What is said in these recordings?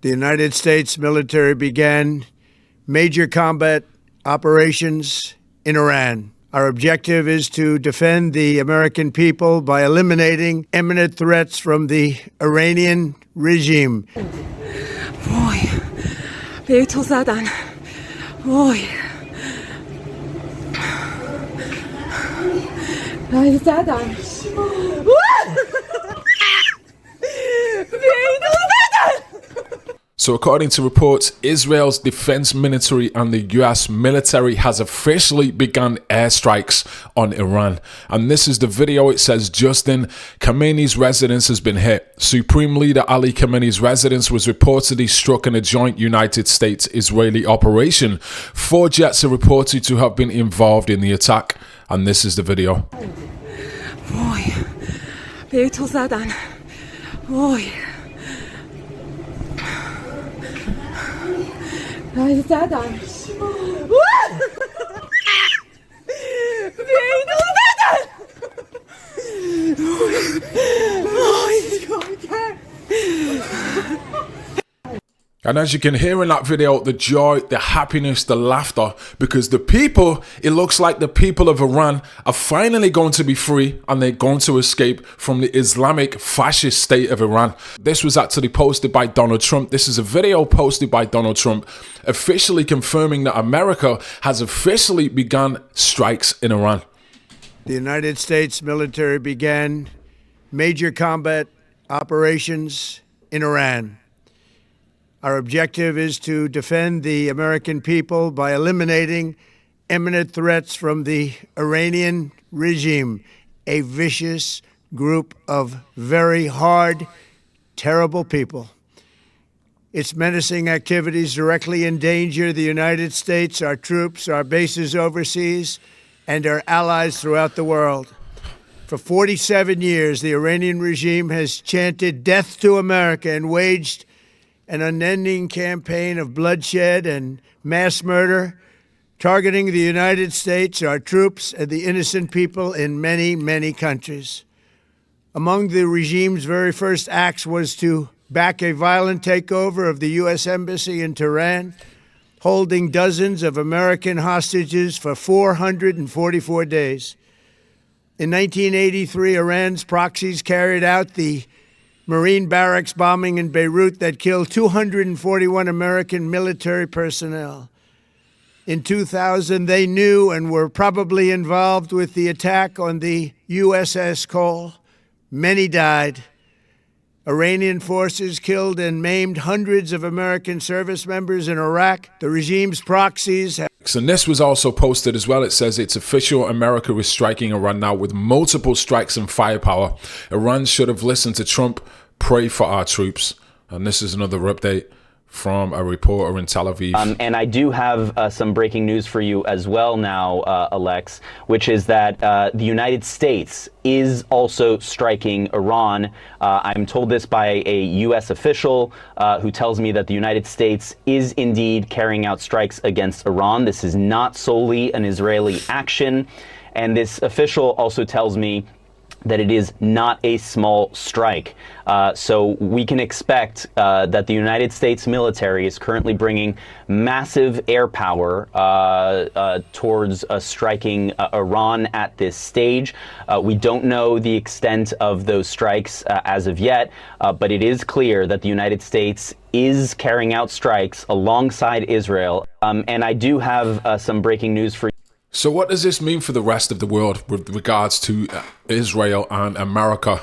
The United States military began major combat operations in Iran. Our objective is to defend the American people by eliminating imminent threats from the Iranian regime. وای به تو زدن وای به زدن So according to reports, Israel's defense military and the US military has officially begun airstrikes on Iran. And this is the video. It says Justin Khamenei's residence has been hit. Supreme Leader Ali Khamenei's residence was reportedly struck in a joint United States-Israeli operation. 4 jets are reported to have been involved in the attack. And this is the video. وای به تو زدن وای به زدن And as you can hear in that video, the joy, the happiness, the laughter, because the people, it looks like the people of Iran are finally going to be free and they're going to escape from the Islamic fascist state of Iran. This was actually posted by Donald Trump. This is a video posted by Donald Trump officially confirming that America has officially begun strikes in Iran. The United States military began major combat operations in Iran. Our objective is to defend the American people by eliminating imminent threats from the Iranian regime, a vicious group of very hard, terrible people. Its menacing activities directly endanger the United States, our troops, our bases overseas, and our allies throughout the world. For 47 years, the Iranian regime has chanted death to America and waged an unending campaign of bloodshed and mass murder, targeting the United States, our troops, and the innocent people in many, many countries. Among the regime's very first acts was to back a violent takeover of the U.S. Embassy in Tehran, holding dozens of American hostages for 444 days. In 1983, Iran's proxies carried out the Marine barracks bombing in Beirut that killed 241 American military personnel. In 2000, they knew and were probably involved with the attack on the USS Cole. Many died. Iranian forces killed and maimed hundreds of American service members in Iraq. The regime's proxies have... And this was also posted as well. It says it's official. America is striking Iran now with multiple strikes and firepower. Iran should have listened to Trump. Pray for our troops. And this is another update from a reporter in Tel Aviv. And I do have some breaking news for you as well now, Alex, which is that the United States is also striking Iran. I'm told this by a U.S. official who tells me that the United States is indeed carrying out strikes against Iran. This is not solely an Israeli action. And this official also tells me that it is not a small strike. So we can expect that the United States military is currently bringing massive air power towards striking Iran at this stage. We don't know the extent of those strikes as of yet, but it is clear that the United States is carrying out strikes alongside Israel. And I do have some breaking news for you. So what does this mean for the rest of the world with regards to Israel and America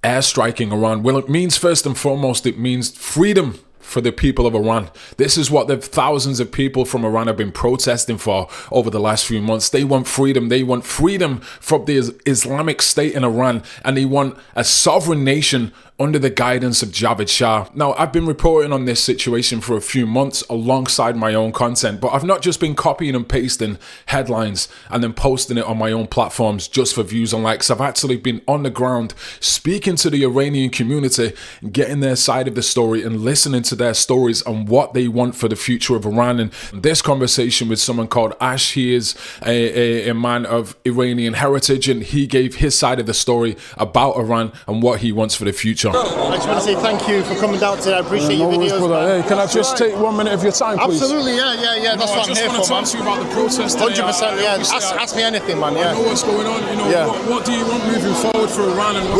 airstriking Iran? Well, it means first and foremost, it means freedom for the people of Iran. This is what the thousands of people from Iran have been protesting for over the last few months. They want freedom. They want freedom from the Islamic State in Iran, and they want a sovereign nation under the guidance of Javad Shah. Now, I've been reporting on this situation for a few months alongside my own content, but I've not just been copying and pasting headlines and then posting it on my own platforms just for views and likes. I've actually been on the ground speaking to the Iranian community, getting their side of the story and listening to their stories and what they want for the future of Iran. And this conversation with someone called Ash, he is a man of Iranian heritage, and he gave his side of the story about Iran and what he wants for the future. I just want to say thank you for coming down today. I appreciate your videos. Hey, can I just take 1 minute of your time, please? Absolutely, yeah. That's what I'm here for, man. I just want to talk to you about the protest today. 100%, yeah. Ask me anything, man. Yeah. I know what's going on. You know, what do you want moving forward for Iran? And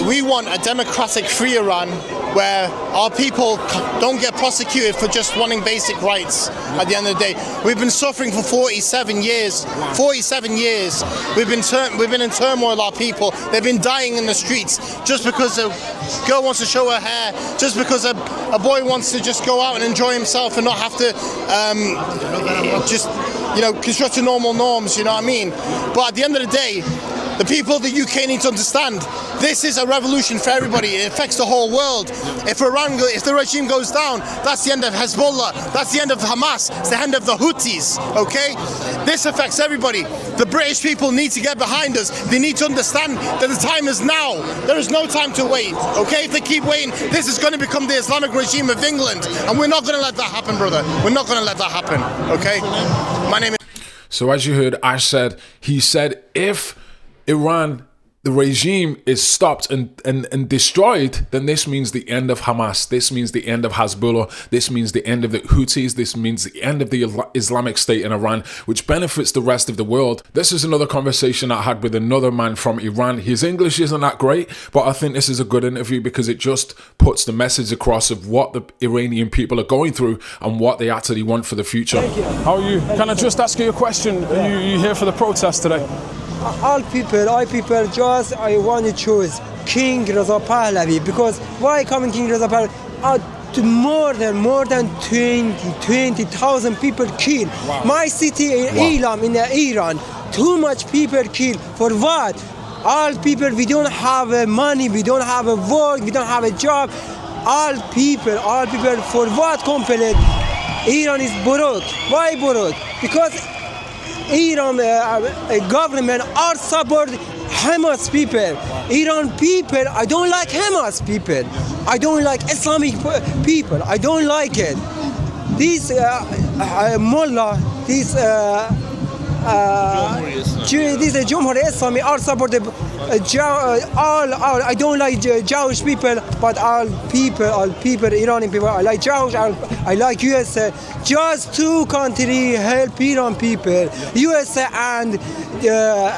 we want a democratic, free Iran where our people don't get prosecuted for just wanting basic rights. At the end of the day, we've been suffering for 47 years. 47 years. We've been in turmoil. Our people, they've been dying in the streets just because a girl wants to show her hair, just because a boy wants to just go out and enjoy himself and not have to just construct normal norms. You know what I mean? But at the end of the day, the people of the UK need to understand this is a revolution for everybody. It affects the whole world. If the regime goes down, that's the end of Hezbollah. That's the end of Hamas. It's the end of the Houthis. Okay? This affects everybody. The British people need to get behind us. They need to understand that the time is now. There is no time to wait. Okay? If they keep waiting, this is going to become the Islamic regime of England, and we're not going to let that happen, brother. We're not going to let that happen. Okay? My name is. So as you heard, he said, if Iran, the regime, is stopped and destroyed, then this means the end of Hamas. This means the end of Hezbollah. This means the end of the Houthis. This means the end of the Islamic State in Iran, which benefits the rest of the world. This is another conversation I had with another man from Iran. His English isn't that great, but I think this is a good interview because it just puts the message across of what the Iranian people are going through and what they actually want for the future. How are you? Can I just ask you a question? Are you here for the protest today? All people, I want to choose King Reza Pahlavi, because why coming King Reza Pahlavi? More than 20,000 people killed. Wow. My city, Ilam, in Iran, too much people killed. For what? All people, we don't have money, we don't have a work, we don't have a job. All people, for what complain? Iran is broke. Why broke? Because Iran government are support Hamas people. Iran people, I don't like Hamas people. I don't like Islamic people. I don't like it. This mullah, this Jumhur Islami are supported. I don't like Jewish people, but all people, Iranian people, I like Jewish, I like USA. Just two countries help Iran people, USA and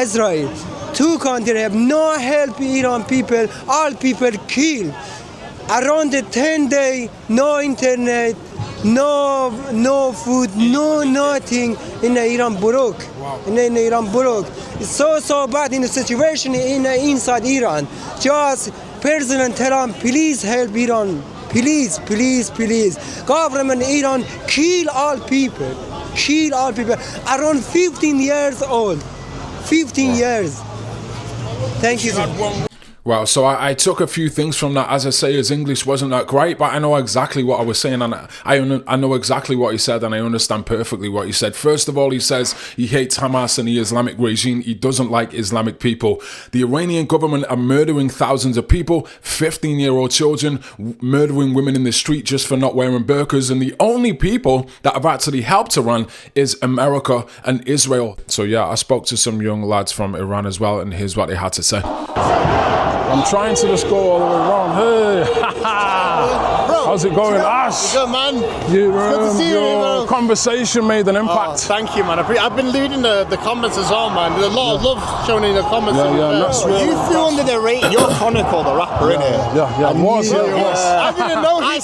Israel. Two countries have no help Iran people, all people killed. Around the 10 days, no internet, no food, no nothing in Iran broke. Wow. In Iran broke. It's so bad in the situation inside Iran. Just President Tehran, please help Iran. Please. Government Iran kill all people. Around 15 years old. 15 years. Thank you. Wow, so I took a few things from that. As I say, his English wasn't that great, but I know exactly what I was saying, and I know exactly what he said, and I understand perfectly what he said. First of all, he says he hates Hamas and the Islamic regime. He doesn't like Islamic people. The Iranian government are murdering thousands of people, 15-year-old children, murdering women in the street just for not wearing burqas, and the only people that have actually helped Iran is America and Israel. So yeah, I spoke to some young lads from Iran as well, and here's what they had to say. I'm trying to just go all the way around. Hey, how's it going, Ash? Good, man. Good to see you, your conversation made an impact. Thank you, man. I've been reading the comments as well, man. There's a lot of love shown in the comments. You flew under the radar. You're Chronicle, the rapper, innit? Yeah. I didn't know. I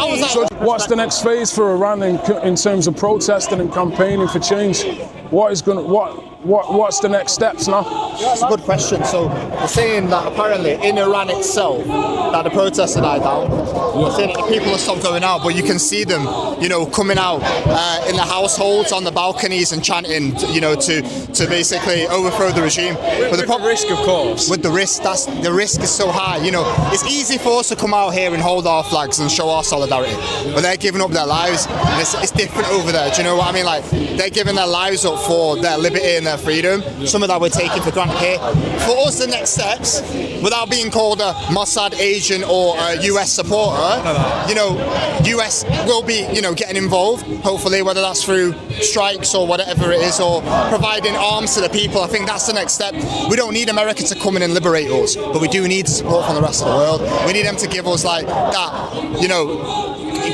was like, what's the next phase for Iran in terms of protesting and campaigning for change? What's the next steps now? That's a good question. So they're saying that apparently in Iran itself that the protests are died down. They're saying that the people have stopped going out, but you can see them, coming out in the households, on the balconies and chanting, to basically overthrow the regime. But the risk, of course. With the risk, the risk is so high. It's easy for us to come out here and hold our flags and show our solidarity, but they're giving up their lives. And it's different over there. Do you know what I mean? Like, they're giving their lives up for their liberty and their freedom. Some of that we're taking for granted here. For us, the next steps, without being called a Mossad agent or a US supporter, you know, US will be, you know, getting involved, hopefully, whether that's through strikes or whatever it is, or providing arms to the people. I think that's the next step. We don't need America to come in and liberate us, but we do need support from the rest of the world. We need them to give us like that, you know,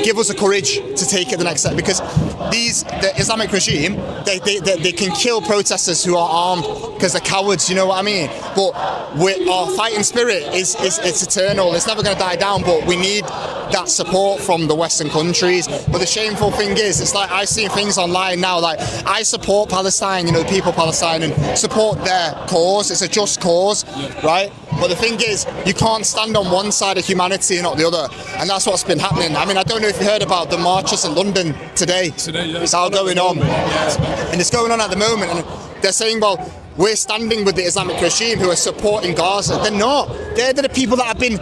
give us the courage to take it the next step, because the Islamic regime, they can kill protesters who are armed because they're cowards, you know what I mean? But our fighting spirit is eternal. It's never going to die down, but we need that support from the Western countries. But the shameful thing is, it's like I've seen things online now, like I support Palestine, you know, the people of Palestine, and support their cause. It's a just cause, right? But the thing is, you can't stand on one side of humanity and not the other. And that's what's been happening. I mean, I don't know if you heard about the marches in London today. Yeah. It's all going on. Yeah. And it's going on at the moment. And they're saying, well, we're standing with the Islamic regime who are supporting Gaza. They're not. They're the people that have been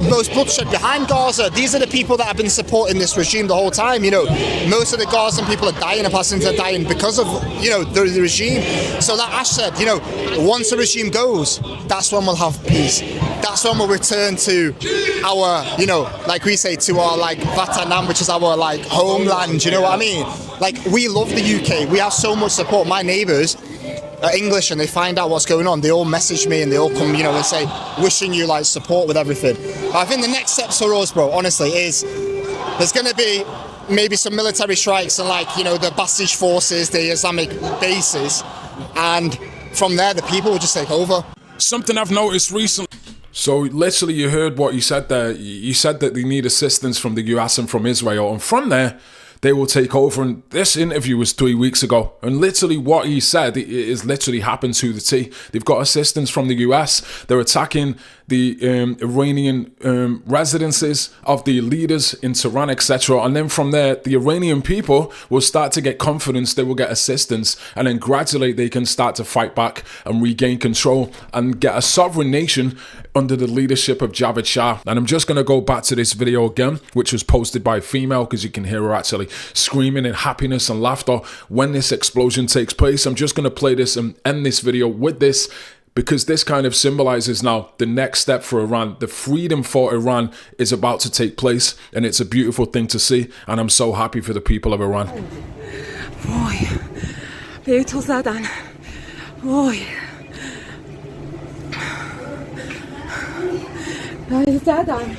most bloodshed behind Gaza. These are the people that have been supporting this regime the whole time. You know, most of the Gazan people are dying, and Palestinians are dying because of, you know, the regime. So like Ash said, you know, once the regime goes, that's when we'll have peace. That's when we'll return to our, you know, like we say, to our like Vatanam, which is our like homeland. You know what I mean? Like, we love the UK. We have so much support. My neighbours are English, and they find out what's going on. They all message me and they all come, you know, and say, wishing you like support with everything. But I think the next steps for us, bro, honestly, is there's going to be maybe some military strikes and like, you know, the Basij forces, the Islamic bases, and from there the people will just take over. Something I've noticed recently. So literally you heard what you said there. You said that they need assistance from the US and from Israel, and from there they will take over. And this interview was 3 weeks ago, and literally what he said is literally happened to the T. They've got assistance from the US. They're attacking the Iranian residences of the leaders in Tehran, etc. And then from there, the Iranian people will start to get confidence, they will get assistance, and then gradually they can start to fight back and regain control and get a sovereign nation under the leadership of Javad Shah. And I'm just going to go back to this video again, which was posted by a female, because you can hear her actually screaming in happiness and laughter when this explosion takes place. I'm just going to play this and end this video with this, because this kind of symbolizes now the next step for Iran. The freedom for Iran is about to take place, and it's a beautiful thing to see, and I'm so happy for the people of Iran. وای به تو زدن وای زدن